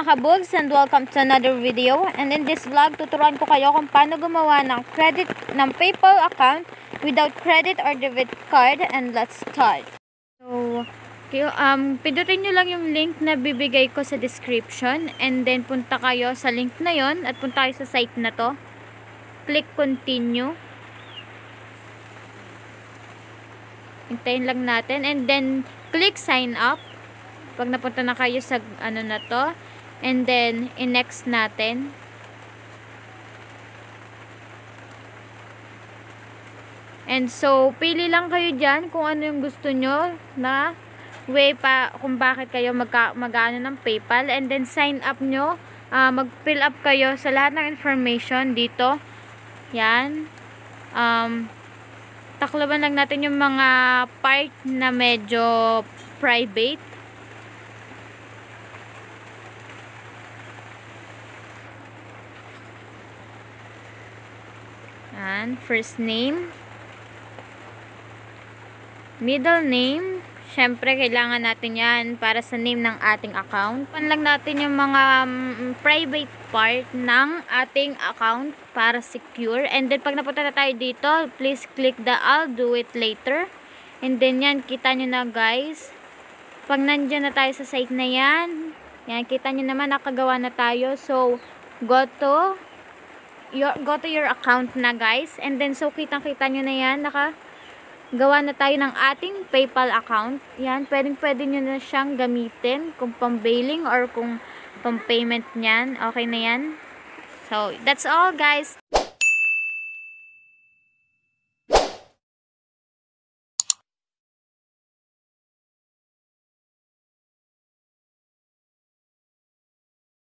mga kabugs, and welcome to another video. And in this vlog, tuturuan ko kayo kung paano gumawa ng PayPal account without credit or debit card. And let's start. So, pindutin nyo lang yung link na bibigay ko sa description. And then, punta kayo sa link na yon at punta kayo sa site na to. Click continue. Hintayin lang natin. And then, click sign up. Pag napunta na kayo sa ano na to, and then i-next natin. And so pili lang kayo diyan kung ano yung gusto nyo na way pa kung bakit kayo mag-ano ng PayPal, and then sign up nyo. Mag-fill up kayo sa lahat ng information dito. Yan. Taklaban lang natin yung mga part na medyo private. And first name, middle name, syempre kailangan natin yan para sa name ng ating account. Pan lang natin yung mga private part ng ating account para secure. And then pag napunta na tayo dito, please click the I'll do it later. And then yan, kita nyo na guys, pag nandyan na tayo sa site na yan, kita nyo naman nakagawa na tayo. So go to your account na guys, and then so kitang-kita nyo na yan, nakagawa na tayo ng ating PayPal account. Yan, pwede nyo na siyang gamitin kung pang-billing or kung pang-payment nyan, okay na yan. So that's all guys.